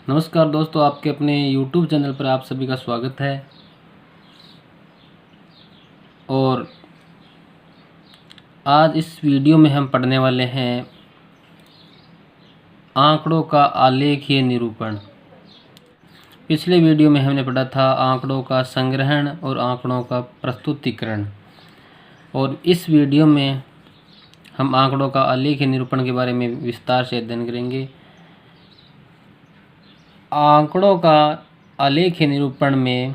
नमस्कार दोस्तों, आपके अपने YouTube चैनल पर आप सभी का स्वागत है। और आज इस वीडियो में हम पढ़ने वाले हैं आंकड़ों का आलेखीय निरूपण। पिछले वीडियो में हमने पढ़ा था आंकड़ों का संग्रहण और आंकड़ों का प्रस्तुतिकरण, और इस वीडियो में हम आंकड़ों का आलेखीय निरूपण के बारे में विस्तार से अध्ययन करेंगे। आंकड़ों का आलेखीय निरूपण में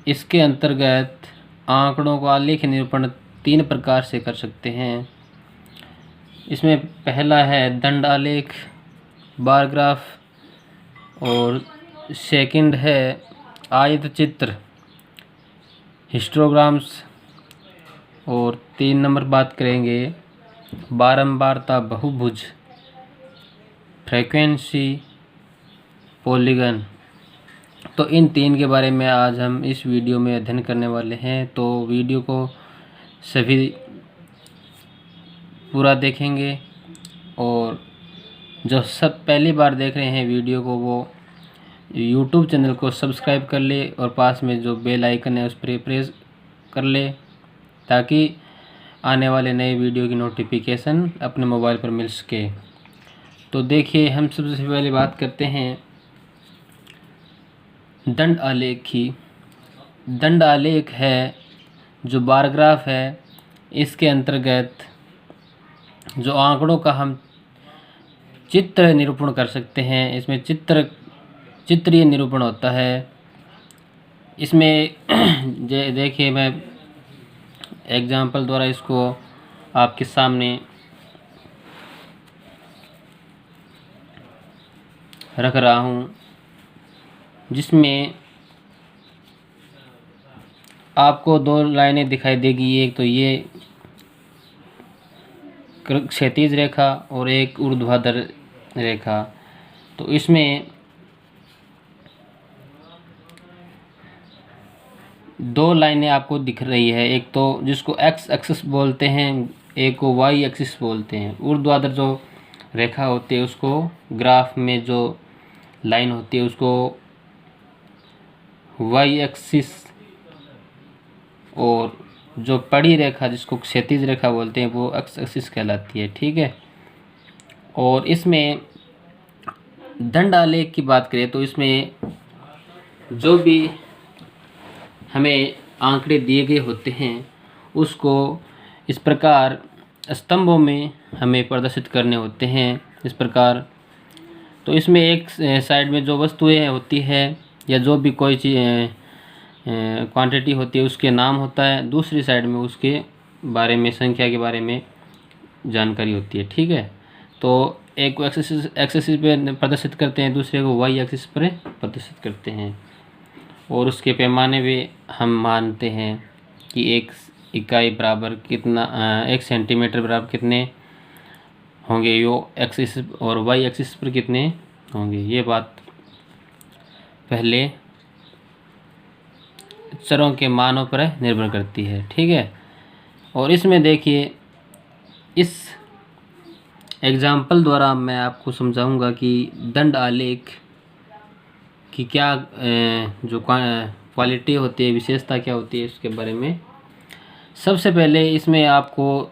इसके अंतर्गत आंकड़ों का आलेखीय निरूपण 3 प्रकार से कर सकते हैं। इसमें पहला है दंड आलेख, बार ग्राफ, और सेकंड है आयत चित्र, हिस्टोग्राम्स, और 3 नंबर बात करेंगे बारंबारता बहुभुज, फ्रीक्वेंसी, पॉलीगन। तो इन 3 के बारे में आज हम इस वीडियो में अध्ययन करने वाले हैं। तो वीडियो को सभी पूरा देखेंगे, और जो सब पहली बार देख रहे हैं वीडियो को वो YouTube चैनल को सब्सक्राइब कर ले और पास में जो बेल आइकन है उस पर प्रेस कर ले, ताकि आने वाले नए वीडियो की नोटिफिकेशन अपने मोबाइल पर मिल सके। तो देखिए, हम सबसे पहले बात करते हैं दंड आलेख की। दंड आलेख है जो बार ग्राफ है, इसके अंतर्गत जो आंकड़ों का हम चित्र निरूपण कर सकते हैं। इसमें चित्रीय निरूपण होता है। इसमें देखिए, मैं एग्जाम्पल द्वारा इसको आपके सामने रख रहा हूँ, जिसमें आपको 2 लाइनें दिखाई देगी। एक तो ये क्षैतिज रेखा और एक ऊर्ध्वाधर रेखा। तो इसमें 2 लाइनें आपको दिख रही है, एक तो जिसको एक्स एक्सिस बोलते हैं, एक को वाई एक्सिस बोलते हैं। ऊर्ध्वाधर जो रेखा होती है उसको, ग्राफ में जो लाइन होती है उसको वाई एक्सिस, और जो पड़ी रेखा जिसको क्षैतिज रेखा बोलते हैं वो एक्स एक्सिस कहलाती है। ठीक है। और इसमें दंड आलेख की बात करें तो इसमें जो भी हमें आंकड़े दिए गए होते हैं उसको इस प्रकार स्तंभों में हमें प्रदर्शित करने होते हैं, इस प्रकार। तो इसमें एक साइड में जो वस्तुएं होती है या जो भी कोई चीज़ क्वांटिटी होती है उसके नाम होता है, दूसरी साइड में उसके बारे में, संख्या के बारे में जानकारी होती है। ठीक है। तो एक को एक्सिस पे प्रदर्शित करते हैं, दूसरे को वाई एक्सिस पर प्रदर्शित करते हैं, और उसके पैमाने भी हम मानते हैं कि 1 इकाई बराबर कितना, 1 सेंटीमीटर बराबर कितने होंगे, यो एक्सिस, और वाई एक्सिस पर कितने होंगे। ये बात पहले चरों के मानों पर निर्भर करती है। ठीक है। और इसमें देखिए, इस एग्जाम्पल द्वारा मैं आपको समझाऊंगा कि दंड आलेख की क्या जो क्वालिटी होती है, विशेषता क्या होती है, उसके बारे में। सबसे पहले इसमें आपको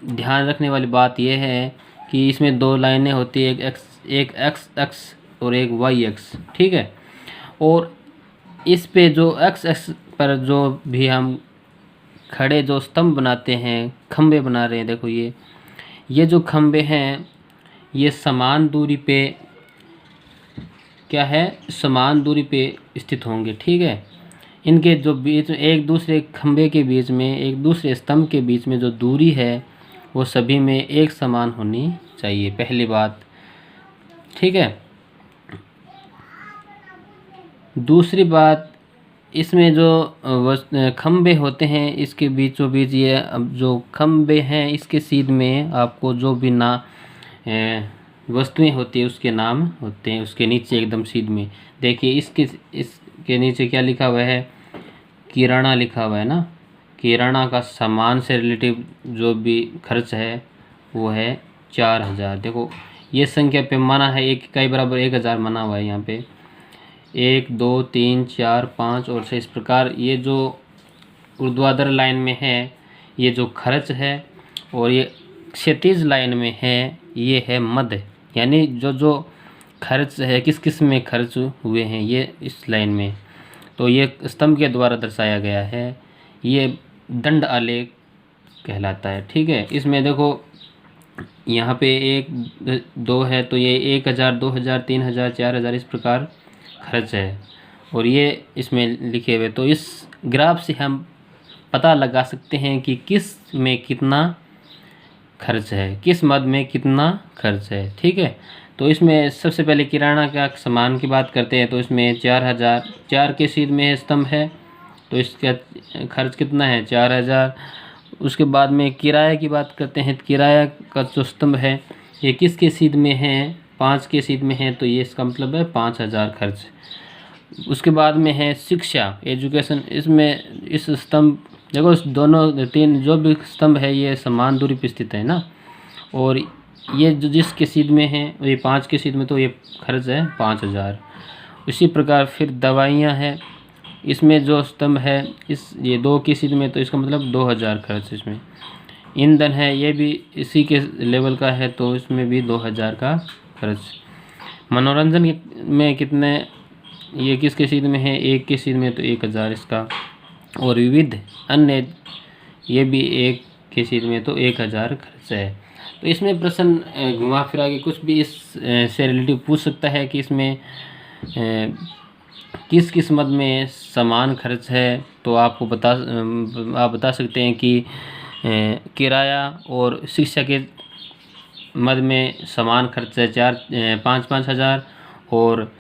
ध्यान रखने वाली बात यह है कि इसमें 2 लाइनें होती है, एक एक्स एक्स और एक वाई एक्स। ठीक है। और इस पे जो एक्स एक्स पर जो भी हम खड़े जो स्तंभ बनाते हैं, खंबे बना रहे हैं, देखो ये जो खंबे हैं ये समान दूरी पे क्या है, समान दूरी पे स्थित होंगे। ठीक है। इनके जो बीच में, एक दूसरे खंबे के बीच में, एक दूसरे स्तंभ के बीच में जो दूरी है वो सभी में एक समान होनी चाहिए, पहली बात। ठीक है। दूसरी बात, इसमें जो खंबे होते हैं इसके बीचों बीच, ये अब जो खंबे हैं इसके सीध में आपको जो भी वस्तुएं होती है उसके नाम होते हैं, उसके नीचे एकदम सीध में। देखिए, इसके नीचे क्या लिखा हुआ है, किराना लिखा हुआ है ना। किराना का सामान से रिलेटिव जो भी खर्च है वो है 4000। देखो, ये संख्या पैमाना है, एक इकाई बराबर 1000 माना हुआ है यहाँ पे। 1 2 3 4 5 और 6 इस प्रकार ये जो ऊर्ध्वाधर लाइन में है ये जो खर्च है, और ये क्षैतिज लाइन में है ये है मद, यानी जो जो खर्च है किस किस में खर्च हुए हैं ये इस लाइन में, तो ये स्तंभ के द्वारा दर्शाया गया है। ये दंड आलेख कहलाता है। ठीक है, इसमें देखो यहाँ पे 1 2 है तो ये 1000 2000 3000 4000 इस प्रकार खर्च है, और ये इसमें लिखे हुए। तो इस ग्राफ से हम पता लगा सकते हैं कि किस में कितना खर्च है, किस मद में कितना खर्च है। ठीक है, तो इसमें सबसे पहले किराना का सामान की बात करते हैं। तो इसमें 4000 4 के सीध में स्तंभ है, तो इसका खर्च कितना है 4000। उसके बाद में किराया की बात करते हैं। किराया का जो स्तंभ है ये किस के सीध में है 5 के सीध में है, तो ये इसका मतलब है 5000 खर्च। उसके बाद में है शिक्षा एजुकेशन, इसमें इस स्तंभ देखो इस दोनों 3 जो भी स्तंभ है ये समान दूरी पर स्थित है ना, और ये जो जिस के सीध में है ये 5 के सीध में, तो ये खर्च है 5000। इसी प्रकार फिर दवाइयाँ हैं, इसमें जो स्तंभ है इस ये 2 की सीध में, तो इसका मतलब 2000 खर्च इसमें। ईंधन है ये भी इसी के लेवल का है, तो इसमें भी 2000 का खर्च। मनोरंजन में कितने, ये किसके सीध में है 1 के सीध में, तो 1000 इसका। और विविध अन्य ये भी 1 के सीध में, तो 1000 खर्च है। तो इसमें प्रश्न घुमा फिरा के कुछ भी इस से रिलेटिव पूछ सकता है कि इसमें किस किस मद में समान खर्च है, तो आपको आप बता सकते हैं कि किराया और शिक्षा के मद में समान खर्च है 5-5 हज़ार, और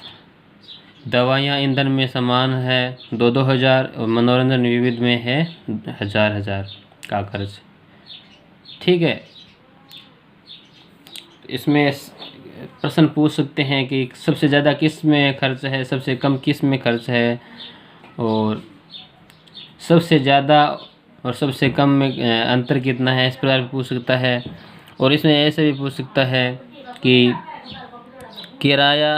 दवाइयाँ ईंधन में समान है 2-2 हज़ार, और मनोरंजन विविध में है 1000 का खर्च। ठीक है, इसमें प्रश्न पूछ सकते हैं कि सबसे ज़्यादा किस में खर्च है, सबसे कम किस में खर्च है, और सबसे ज़्यादा और सबसे कम में अंतर कितना है, इस प्रकार पूछ सकता है। और इसमें ऐसे भी पूछ सकता है कि किराया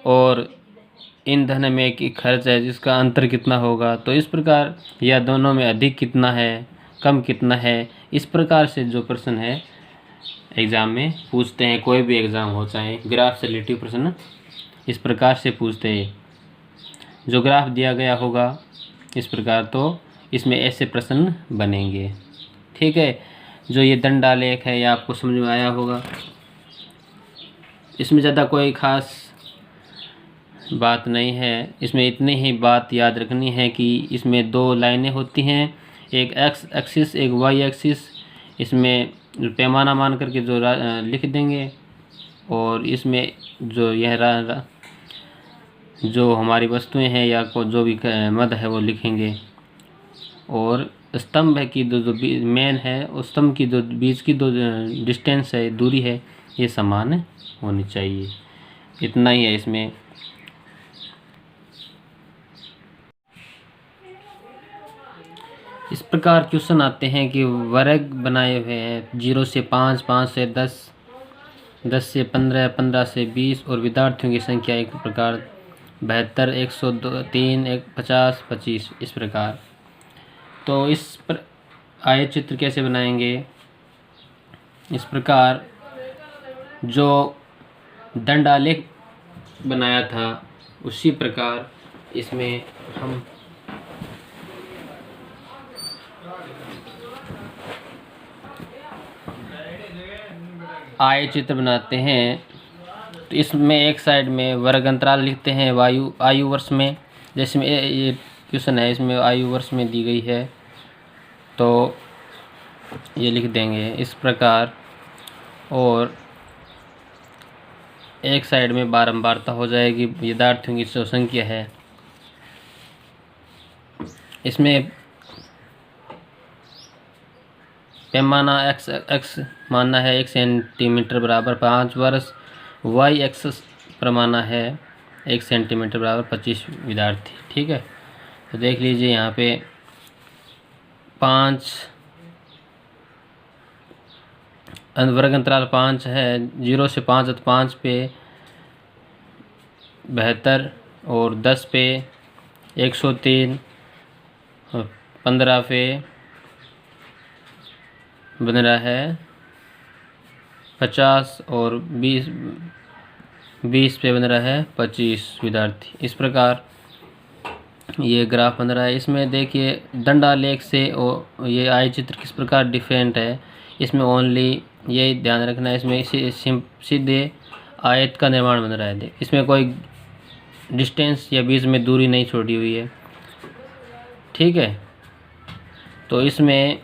और ईंधन में की खर्च है जिसका अंतर कितना होगा, तो इस प्रकार, या दोनों में अधिक कितना है कम कितना है, इस प्रकार से जो प्रश्न है एग्ज़ाम में पूछते हैं। कोई भी एग्ज़ाम हो, चाहे ग्राफ से रिलेटिव प्रश्न इस प्रकार से पूछते हैं। जो ग्राफ दिया गया होगा इस प्रकार, तो इसमें ऐसे प्रश्न बनेंगे। ठीक है, जो ये दंड आलेख है ये आपको समझ में आया होगा। इसमें ज़्यादा कोई ख़ास बात नहीं है, इसमें इतनी ही बात याद रखनी है कि इसमें 2 लाइनें होती हैं, एक एक्स एक्सिस एक वाई एक्सिस। इसमें पैमाना मान करके जो लिख देंगे, और इसमें जो यह जो हमारी वस्तुएं हैं या जो भी मद है वो लिखेंगे। और स्तंभ है कि जो मेन है उस स्तंभ की जो बीच की जो डिस्टेंस है दूरी है ये समान होनी चाहिए। इतना ही है इसमें। इस प्रकार क्वेश्चन आते हैं कि वर्ग बनाए हुए हैं 0 से 5, 5 से 10, 10 से 15, 15 से 20, और विद्यार्थियों की संख्या एक प्रकार 72, 102, 3, 50, 25 इस प्रकार। तो इस पर आय चित्र कैसे बनाएंगे, इस प्रकार जो दंड आलेख बनाया था उसी प्रकार इसमें हम आय चित्र बनाते हैं। तो इसमें एक साइड में वर्ग अंतराल लिखते हैं आयु वर्ष में, जैसे ये क्वेश्चन है इसमें आयु वर्ष में दी गई है, तो ये लिख देंगे इस प्रकार। और एक साइड में बारंबारता हो जाएगी, विद्यार्थियों की जो संख्या है। इसमें पैमाना एक्स मानना है 1 सेंटीमीटर बराबर 5 वर्ष, वाई एक्स पैमाना है 1 सेंटीमीटर बराबर 25 विद्यार्थी। ठीक है, तो देख लीजिए यहाँ पे 5 वर्ग अंतराल 5 है, 0 से 5 तो 5 पे 72 और 10 पे 103 और 15 पे बन रहा है 50 और 20 पे बन रहा है 25 विद्यार्थी। इस प्रकार ये ग्राफ बन रहा है। इसमें देखिए दंडालेख से और ये आय चित्र किस प्रकार डिफरेंट है। इसमें ओनली ये ध्यान रखना है, इसमें सीधे आयत का निर्माण बन रहा है। इसमें कोई डिस्टेंस या बीच में दूरी नहीं छोड़ी हुई है, ठीक है। तो इसमें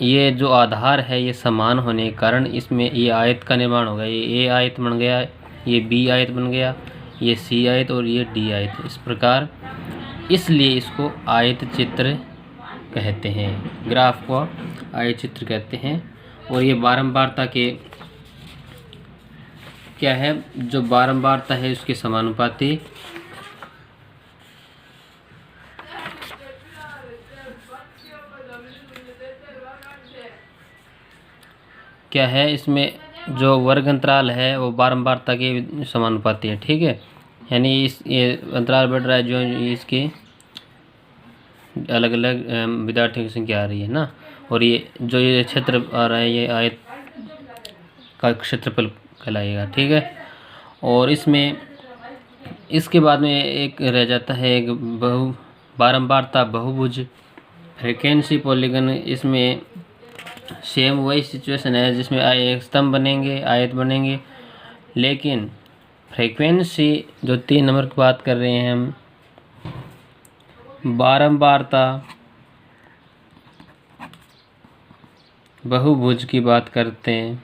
ये जो आधार है ये समान होने के कारण इसमें ये आयत का निर्माण होगा। ये ए आयत बन गया, ये बी आयत बन गया, ये सी आयत और ये डी आयत। इस प्रकार इसलिए इसको आयत चित्र कहते हैं, ग्राफ को आयत चित्र कहते हैं। और ये बारंबारता के क्या है, जो बारंबारता है उसके समानुपाती क्या है, इसमें जो वर्ग अंतराल है वो बारंबारता के समानुपाती है, ठीक है। यानी ये अंतराल बढ़ रहा है जो इसके अलग अलग विद्यार्थियों की संख्या आ रही है ना। और ये जो ये क्षेत्र आ रहा है ये आयत का क्षेत्रफल कहलाएगा, ठीक है। और इसमें इसके बाद में एक रह जाता है एक बारंबारता बहुभुज फ्रीक्वेंसी पॉलीगन। इसमें सेम वही सिचुएशन है जिसमें एक स्तंभ बनेंगे, आयत बनेंगे, लेकिन फ्रीक्वेंसी जो 3 नंबर की बात कर रहे हैं हम, बारंबारता बहुभुज की बात करते हैं।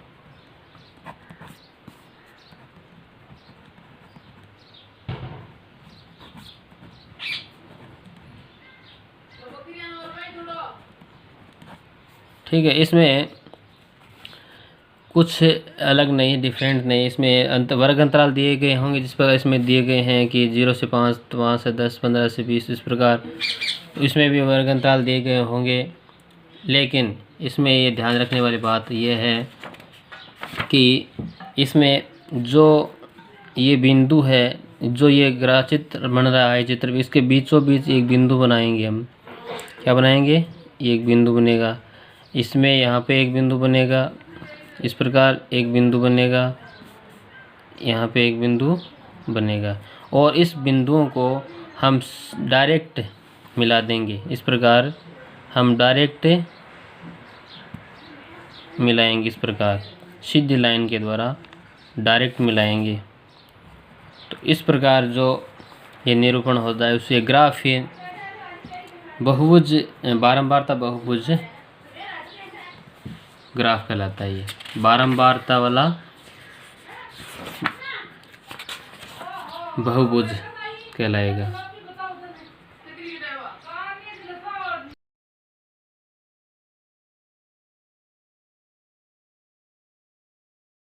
ठीक है, इसमें कुछ अलग नहीं, डिफरेंट नहीं। इसमें वर्ग अंतराल दिए गए होंगे जिस प्रकार इसमें दिए गए हैं कि 0 से 5, 5 से 10, 15 से 20, इस प्रकार इसमें भी वर्ग अंतराल दिए गए होंगे। लेकिन इसमें ये ध्यान रखने वाली बात यह है कि इसमें जो ये बिंदु है, जो ये ग्राफ चित्र बन रहा है चित्र, इसके बीचों बीच एक बिंदु बनाएंगे हम। क्या बनाएंगे? एक बिंदु बनेगा। इसमें यहाँ पे एक बिंदु बनेगा, इस प्रकार एक बिंदु बनेगा, यहाँ पे एक बिंदु बनेगा, और इस बिंदुओं को हम डायरेक्ट मिला देंगे। इस प्रकार हम डायरेक्ट मिलाएंगे, इस प्रकार सीधी लाइन के द्वारा डायरेक्ट मिलाएंगे। तो इस प्रकार जो ये निरूपण होता है उसे ग्राफ ही बहुभुज बारंबारता बहुभुज ग्राफ कहलाता है। ये बारंबारता वाला बहुभुज कहलाएगा।